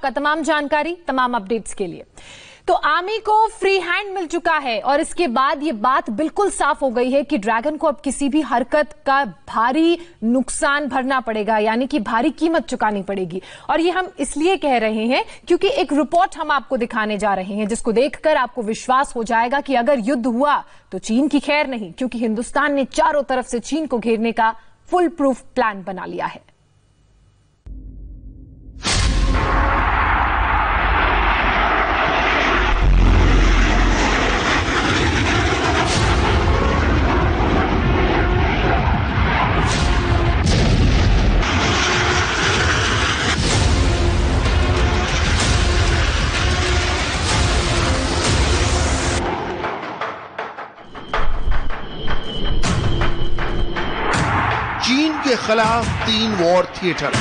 का तमाम जानकारी, तमाम अपडेट्स के लिए। तो आर्मी को फ्री हैंड मिल चुका है और इसके बाद ये बात बिल्कुल साफ हो गई है कि ड्रैगन को अब किसी भी हरकत का भारी नुकसान भरना पड़ेगा, यानी कि भारी कीमत चुकानी पड़ेगी। और ये हम इसलिए कह रहे हैं क्योंकि एक रिपोर्ट हम आपको दिखाने जा रहे हैं जिसको देखकर आपको विश्वास हो जाएगा कि अगर युद्ध हुआ तो चीन की खैर नहीं, क्योंकि हिंदुस्तान ने चारों तरफ से चीन को घेरने का फुल प्रूफ प्लान बना लिया है। चीन के खिलाफ 3 वॉर थिएटर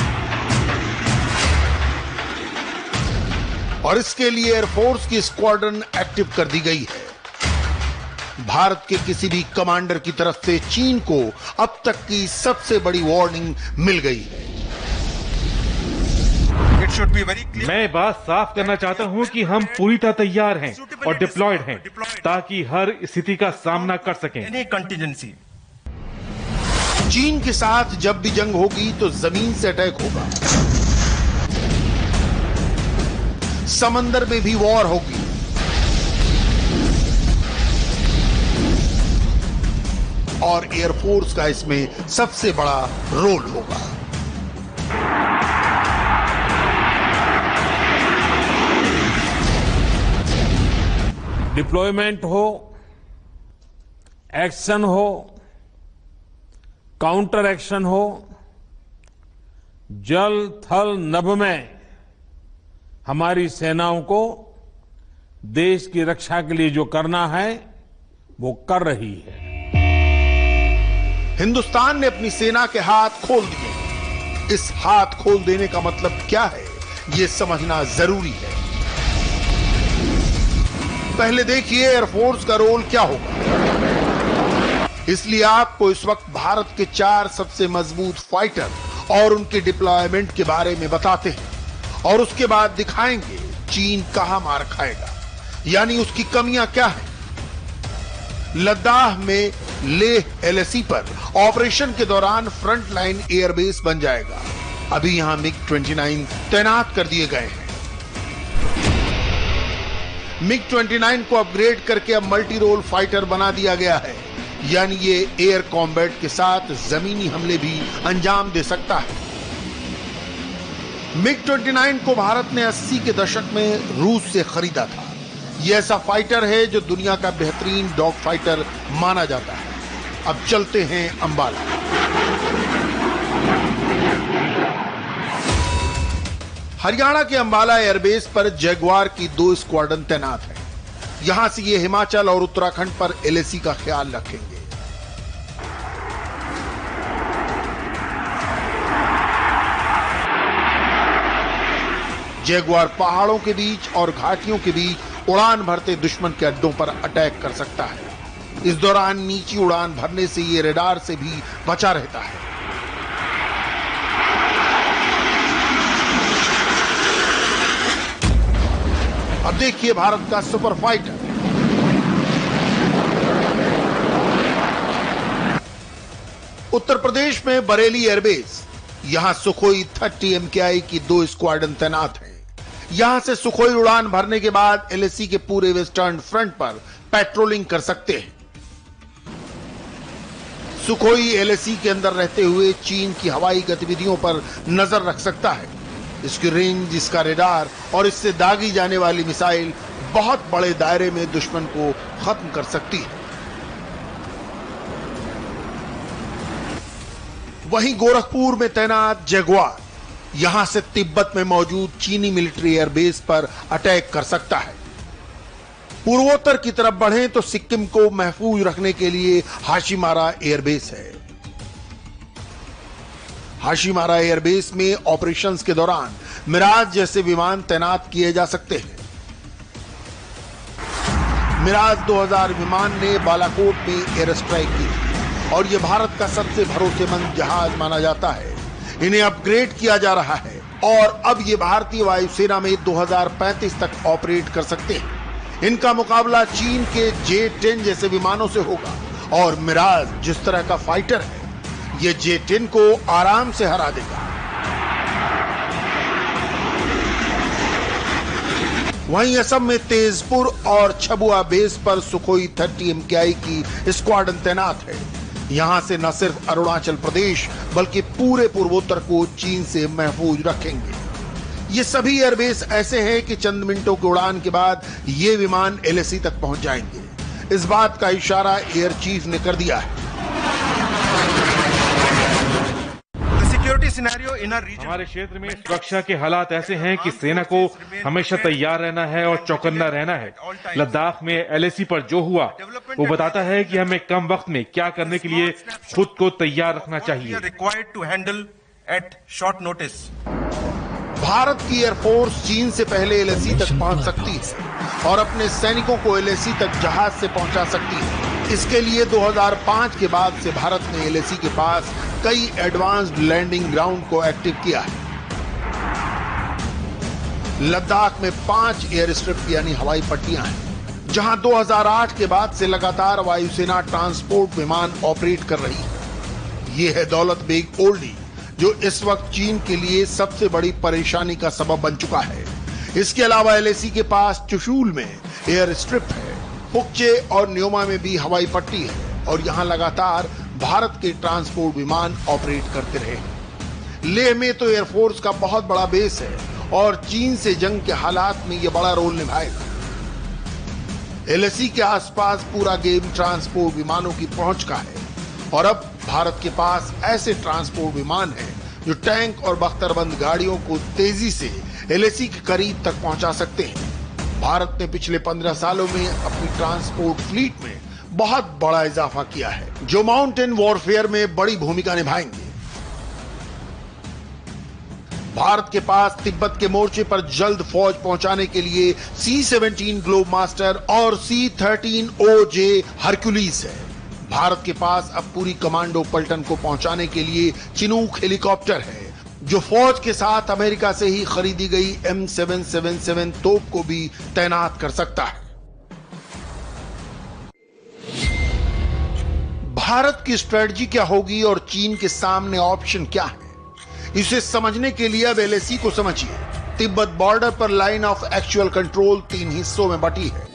और इसके लिए एयरफोर्स की स्क्वाड्रन एक्टिव कर दी गई है। भारत के किसी भी कमांडर की तरफ से चीन को अब तक की सबसे बड़ी वार्निंग मिल गई है। मैं बात साफ करना चाहता हूं कि हम पूरी तरह तैयार हैं और डिप्लॉयड हैं ताकि हर स्थिति का सामना कर सकें। चीन के साथ जब भी जंग होगी तो जमीन से अटैक होगा, समंदर में भी वॉर होगी, और एयरफोर्स का इसमें सबसे बड़ा रोल होगा। डिप्लॉयमेंट हो, एक्शन हो, काउंटर एक्शन हो, जल थल नभ में हमारी सेनाओं को देश की रक्षा के लिए जो करना है वो कर रही है। हिंदुस्तान ने अपनी सेना के हाथ खोल दिए। इस हाथ खोल देने का मतलब क्या है, ये समझना जरूरी है। पहले देखिए एयरफोर्स का रोल क्या होगा। इसलिए आपको इस वक्त भारत के 4 सबसे मजबूत फाइटर और उनके डिप्लॉयमेंट के बारे में बताते हैं और उसके बाद दिखाएंगे चीन कहां मार खाएगा, यानी उसकी कमियां क्या हैं। लद्दाख में लेह एलएसी पर ऑपरेशन के दौरान फ्रंट लाइन एयरबेस बन जाएगा। अभी यहां MiG-29 तैनात कर दिए गए हैं। MiG-29 को अपग्रेड करके अब मल्टी रोल फाइटर बना दिया गया है, यानी ये एयर कॉम्बैट के साथ जमीनी हमले भी अंजाम दे सकता है। MiG-29 को भारत ने 80 के दशक में रूस से खरीदा था। यह ऐसा फाइटर है जो दुनिया का बेहतरीन डॉग फाइटर माना जाता है। अब चलते हैं अंबाला। हरियाणा के अंबाला एयरबेस पर जैगुआर की 2 स्क्वाड्रन तैनात है। यहां से ये हिमाचल और उत्तराखंड पर एलएसी का ख्याल रखेंगे। जैगुआर पहाड़ों के बीच और घाटियों के बीच उड़ान भरते दुश्मन के अड्डों पर अटैक कर सकता है। इस दौरान नीची उड़ान भरने से ये रडार से भी बचा रहता है। अब देखिए भारत का सुपर फाइटर। उत्तर प्रदेश में बरेली एयरबेस, यहां सुखोई 30 MKI की 2 स्क्वाड्रन तैनात हैं। यहां से सुखोई उड़ान भरने के बाद एलएसी के पूरे वेस्टर्न फ्रंट पर पेट्रोलिंग कर सकते हैं। सुखोई एलएसी के अंदर रहते हुए चीन की हवाई गतिविधियों पर नजर रख सकता है। इसकी रेंज, इसका रेडार और इससे दागी जाने वाली मिसाइल बहुत बड़े दायरे में दुश्मन को खत्म कर सकती है। वहीं गोरखपुर में तैनात जैगुआर यहां से तिब्बत में मौजूद चीनी मिलिट्री एयरबेस पर अटैक कर सकता है। पूर्वोत्तर की तरफ बढ़ें तो सिक्किम को महफूज रखने के लिए हाशिमारा एयरबेस है। हाशिमारा एयरबेस में ऑपरेशंस के दौरान मिराज जैसे विमान तैनात किए जा सकते हैं। मिराज 2000 विमान ने बालाकोट में एयर स्ट्राइक की और यह भारत का सबसे भरोसेमंद जहाज माना जाता है। इन्हें अपग्रेड किया जा रहा है और अब ये भारतीय वायुसेना में 2035 तक ऑपरेट कर सकते हैं। इनका मुकाबला चीन के J-10 जैसे विमानों से होगा और मिराज जिस तरह का फाइटर है, ये J-10 को आराम से हरा देगा। वहीं असम में तेजपुर और छबुआ बेस पर सुखोई 30 MKI की स्क्वाड्रन तैनात है। यहां से न सिर्फ अरुणाचल प्रदेश बल्कि पूरे पूर्वोत्तर को चीन से महफूज रखेंगे। ये सभी एयरबेस ऐसे हैं कि चंद मिनटों की उड़ान के बाद ये विमान LAC तक पहुंच जाएंगे। इस बात का इशारा एयर चीफ ने कर दिया है। हमारे क्षेत्र में सुरक्षा के हालात ऐसे हैं कि सेना को हमेशा तैयार रहना है और चौकन्ना रहना है। लद्दाख में LAC पर जो हुआ वो बताता है कि हमें कम वक्त में क्या करने के लिए खुद को तैयार रखना चाहिए। भारत की एयरफोर्स चीन से पहले LAC तक पहुंच सकती है और अपने सैनिकों को LAC तक जहाज से पहुंचा सकती है। इसके लिए 2005 के बाद से भारत ने LAC के पास कई एडवांस्ड लैंडिंग ग्राउंड को एक्टिव किया है। लद्दाख में 5 एयर स्ट्रिप यानी हवाई पट्टियां हैं, जहां 2008 के बाद से लगातार वायुसेना ट्रांसपोर्ट विमान ऑपरेट कर रही है। ये है दौलत बेग ओल्डी, जो इस वक्त चीन के लिए सबसे बड़ी परेशानी का सबब बन चुका है। इसके अलावा LAC के पास चुशूल में एयर स्ट्रिप है, पुकचे और न्योमा में भी हवाई पट्टी है और यहां लगातार भारत के ट्रांसपोर्ट विमान ऑपरेट करते रहे। लेह में तो एयरफोर्स का बहुत बड़ा बेस है और चीन से जंग के हालात में यह बड़ा रोल निभाएगा। LAC के आसपास पूरा गेम ट्रांसपोर्ट विमानों की पहुंच का है और अब भारत के पास ऐसे ट्रांसपोर्ट विमान हैं जो टैंक और बख्तरबंद गाड़ियों को तेजी से LAC के करीब तक पहुंचा सकते हैं। भारत ने पिछले 15 सालों में अपनी ट्रांसपोर्ट फ्लीट में बहुत बड़ा इजाफा किया है, जो माउंटेन वॉरफेयर में बड़ी भूमिका निभाएंगे। भारत के पास तिब्बत के मोर्चे पर जल्द फौज पहुंचाने के लिए C-17 ग्लोब मास्टर और C-13OJ हरक्यूलिस है। भारत के पास अब पूरी कमांडो पलटन को पहुंचाने के लिए चिनूक हेलीकॉप्टर है, जो फौज के साथ अमेरिका से ही खरीदी गई M777 तोप को भी तैनात कर सकता है। भारत की स्ट्रेटजी क्या होगी और चीन के सामने ऑप्शन क्या है, इसे समझने के लिए अब LAC को समझिए। तिब्बत बॉर्डर पर लाइन ऑफ एक्चुअल कंट्रोल 3 हिस्सों में बटी है।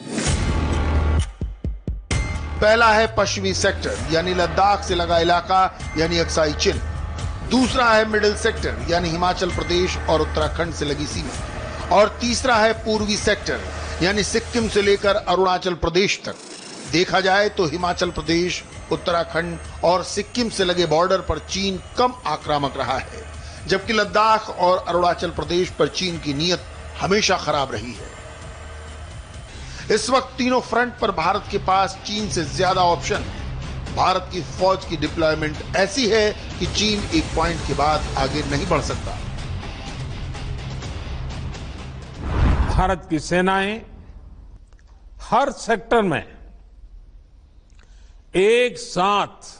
पहला है पश्चिमी सेक्टर यानी लद्दाख से लगा इलाका यानी अक्साई चिन्ह। दूसरा है मिडिल सेक्टर यानी हिमाचल प्रदेश और उत्तराखंड से लगी सीमा। और तीसरा है पूर्वी सेक्टर यानी सिक्किम से लेकर अरुणाचल प्रदेश तक। देखा जाए तो हिमाचल प्रदेश, उत्तराखंड और सिक्किम से लगे बॉर्डर पर चीन कम आक्रामक रहा है, जबकि लद्दाख और अरुणाचल प्रदेश पर चीन की नीयत हमेशा खराब रही है। इस वक्त तीनों फ्रंट पर भारत के पास चीन से ज्यादा ऑप्शन है। भारत की फौज की डिप्लॉयमेंट ऐसी है कि चीन एक पॉइंट के बाद आगे नहीं बढ़ सकता। भारत की सेनाएं हर सेक्टर में एक साथ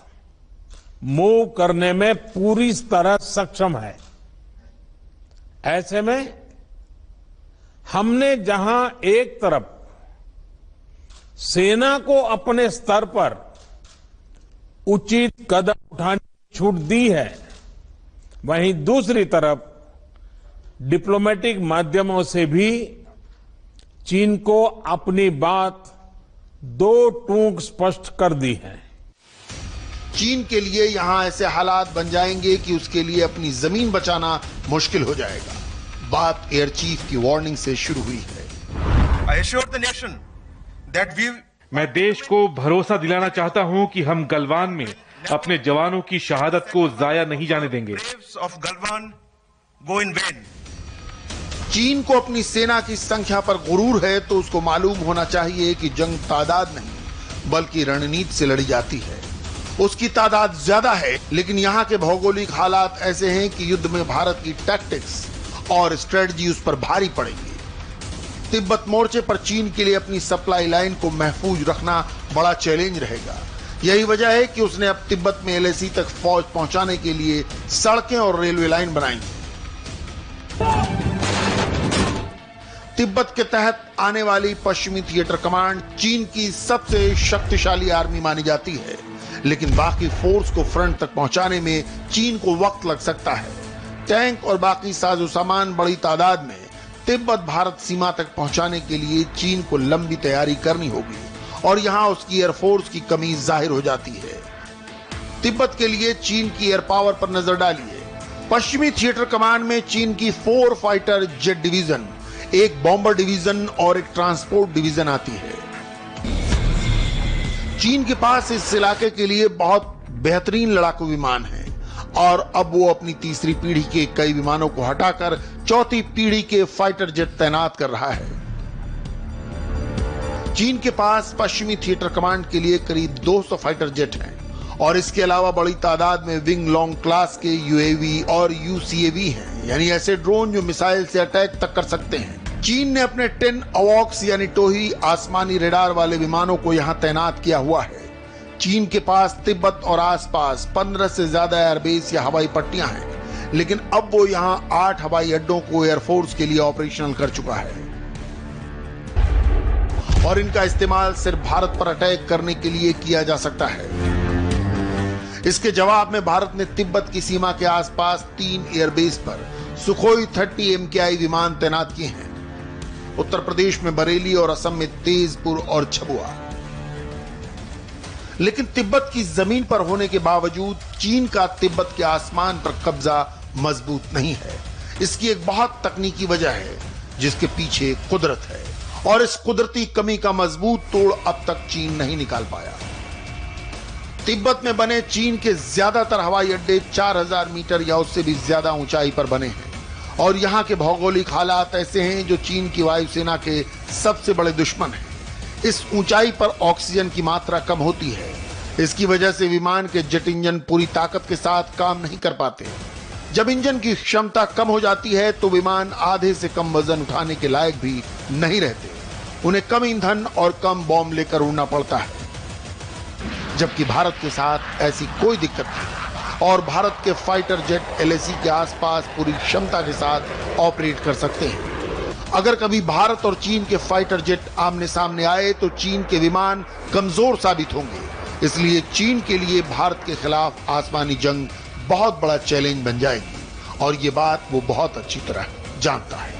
मूव करने में पूरी तरह सक्षम है। ऐसे में हमने जहां एक तरफ सेना को अपने स्तर पर उचित कदम उठाने की छूट दी है, वहीं दूसरी तरफ डिप्लोमेटिक माध्यमों से भी चीन को अपनी बात दो टूक स्पष्ट कर दी है। चीन के लिए यहां ऐसे हालात बन जाएंगे कि उसके लिए अपनी जमीन बचाना मुश्किल हो जाएगा। बात एयर चीफ की वार्निंग से शुरू हुई है। I assure the nation that मैं देश को भरोसा दिलाना चाहता हूं कि हम गलवान में अपने जवानों की शहादत को जाया नहीं जाने देंगे। चीन को अपनी सेना की संख्या पर गुरूर है, तो उसको मालूम होना चाहिए कि जंग तादाद नहीं बल्कि रणनीति से लड़ी जाती है। उसकी तादाद ज्यादा है, लेकिन यहाँ के भौगोलिक हालात ऐसे हैं कि युद्ध में भारत की टैक्टिक्स और स्ट्रेटजी उस पर भारी पड़ेगी। तिब्बत मोर्चे पर चीन के लिए अपनी सप्लाई लाइन को महफूज रखना बड़ा चैलेंज रहेगा। यही वजह है कि उसने अब तिब्बत में LAC तक फौज पहुंचाने के लिए सड़कें और रेलवे लाइन बनाई है। तिब्बत के तहत आने वाली पश्चिमी थिएटर कमांड चीन की सबसे शक्तिशाली आर्मी मानी जाती है, लेकिन बाकी फोर्स को फ्रंट तक पहुंचाने में चीन को वक्त लग सकता है। टैंक और बाकी साजो सामान बड़ी तादाद में तिब्बत भारत सीमा तक पहुंचाने के लिए चीन को लंबी तैयारी करनी होगी और यहां उसकी एयरफोर्स की कमी जाहिर हो जाती है। तिब्बत के लिए चीन की एयर पावर पर नजर डालिए। पश्चिमी थिएटर कमांड में चीन की 4 फाइटर जेट डिवीजन, एक बॉम्बर डिवीजन और एक ट्रांसपोर्ट डिवीजन आती है। चीन के पास इस इलाके के लिए बहुत बेहतरीन लड़ाकू विमान हैं और अब वो अपनी तीसरी पीढ़ी के कई विमानों को हटाकर चौथी पीढ़ी के फाइटर जेट तैनात कर रहा है। चीन के पास पश्चिमी थिएटर कमांड के लिए करीब 200 फाइटर जेट हैं और इसके अलावा बड़ी तादाद में विंग लॉन्ग क्लास के यूएवी और यूसीएवी हैं, यानी ऐसे ड्रोन जो मिसाइल से अटैक तक कर सकते हैं। चीन ने अपने 10 अवॉक्स यानी टोही आसमानी रेडार वाले विमानों को यहां तैनात किया हुआ है। चीन के पास तिब्बत और आसपास 15 से ज्यादा एयरबेस या हवाई पट्टियां हैं, लेकिन अब वो यहां 8 हवाई अड्डों को एयरफोर्स के लिए ऑपरेशनल कर चुका है और इनका इस्तेमाल सिर्फ भारत पर अटैक करने के लिए किया जा सकता है। इसके जवाब में भारत ने तिब्बत की सीमा के आसपास 3 एयरबेस पर सुखोई 30 MKI विमान तैनात किए हैं। उत्तर प्रदेश में बरेली और असम में तेजपुर और छबुआ। लेकिन तिब्बत की जमीन पर होने के बावजूद चीन का तिब्बत के आसमान पर कब्जा मजबूत नहीं है। इसकी एक बहुत तकनीकी वजह है जिसके पीछे कुदरत है और इस कुदरती कमी का मजबूत तोड़ अब तक चीन नहीं निकाल पाया। तिब्बत में बने चीन के ज्यादातर हवाई अड्डे 4000 मीटर या उससे भी ज्यादा ऊंचाई पर बने हैं और यहाँ के भौगोलिक हालात ऐसे हैं जो चीन की वायुसेना के सबसे बड़े दुश्मन हैं। इस ऊंचाई पर ऑक्सीजन की मात्रा कम होती है। इसकी वजह से विमान के जेट इंजन पूरी ताकत के साथ काम नहीं कर पाते। जब इंजन की क्षमता कम हो जाती है तो विमान आधे से कम वजन उठाने के लायक भी नहीं रहते। उन्हें कम ईंधन और कम बॉम्ब लेकर उड़ना पड़ता है, जबकि भारत के साथ ऐसी कोई दिक्कत नहीं और भारत के फाइटर जेट LAC के आसपास पूरी क्षमता के साथ ऑपरेट कर सकते हैं। अगर कभी भारत और चीन के फाइटर जेट आमने सामने आए तो चीन के विमान कमजोर साबित होंगे। इसलिए चीन के लिए भारत के खिलाफ आसमानी जंग बहुत बड़ा चैलेंज बन जाएगी और ये बात वो बहुत अच्छी तरह जानता है।